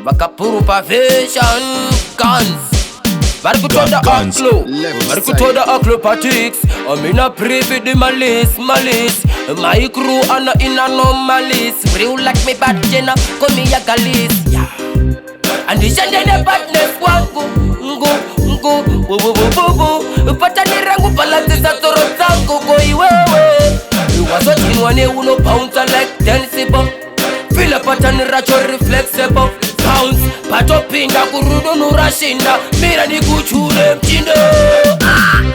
Vakapuru Pavation Guns. Marikutoda aklo, marikutoda acrobatics. I'm in a privy the malice. My crew and in a normalis. Real like me bad jena, call me a galis. And the shende badness wangu, Patani rangu palate sa toro zangu go iwewe. You was watching one uno bouncer like danceable. Feel a pattern racho reflexible. Sounds, patopinda kurudo nurashinda. Mira ni kuchure mchindo.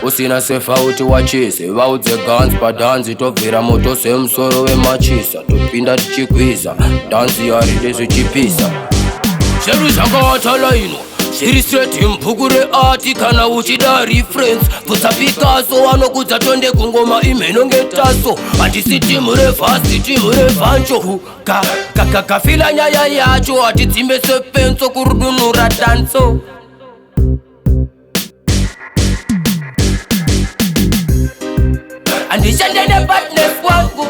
Usina sefa uti wachise. Vaudze guns pa danzi tovira moto se msoro we machisa. Tupinda tichikwiza, danzi yaride suchipisa. Sheru zanga watala ino. Shiri straight mpukure ati kana uchida reference. Tusa Picasso wano kutatonde kungoma imeno ngetaso. Ati siti mure fast, siti mure fancho. Kafila nyaya yacho. Ati zimbe sepenso kurudu nura danso. Andi shandene badness wangu.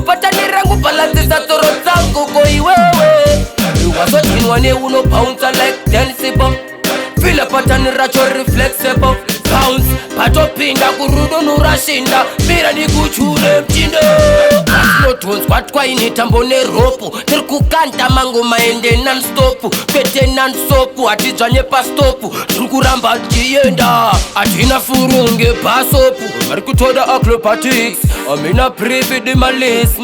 Patani rangu palate sa toro zangu go iwewe. Was watching one uno bouncer like danceable. Feel a pattern racho reflexible. Sounds, patopinda kurudo nurashinda. Mira ni kuchure mchindo. No tones kwa initambo ne ropu. Tirkukanta mangu maende non-stop. Pete non-sopu, atijanye pa stopu. Turkuramba jienda, atina furunge pa sopu. Marikutoda acrobatics. I'm in a privy the malice.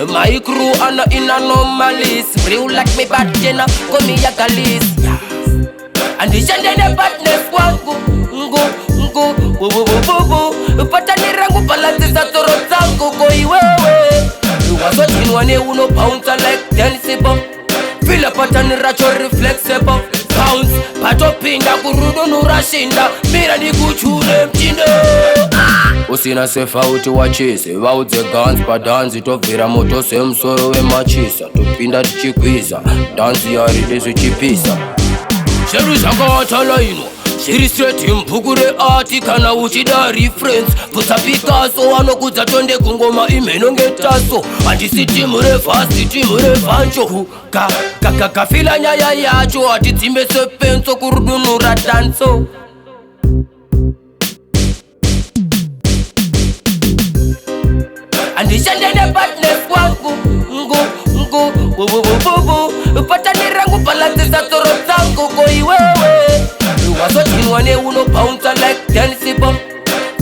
My crew and in a normalis. Real like me bad jena, call me a galis. And the shende badness wangu, Patani rangu palate sa toro zangu go iwewe. You was watching one uno bouncer like danceable. Feel a pattern racho reflexible. Sounds, patopinda kurudo nurashinda. Mira ni kuchure mchindo. Usina sefa uti wachise. Vaudze guns pa danzi tovira moto se msoro we machisa. Tupinda tichikwiza, danzi yaride suchipisa. Sheru zanga watala ino. Shiri straight mpukure ati kana uchida reference. Tusa Picasso wano kutatonde kungoma imeno ngetaso. Ati siti mure fast, siti mure fancho. Kafila nyaya yacho. Ati zimbe sepenso kurudu nura danso. And the shandene badness wangu, Patani rangu palate sa toro zangu go iwewe. You was watching one uno bouncer like danceable.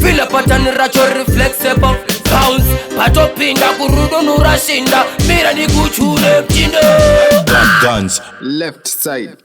Feel a pattern racho reflexible. Sounds, patopinda kurudo nurashinda. Mira ni kuchure mchindo. Guns left side.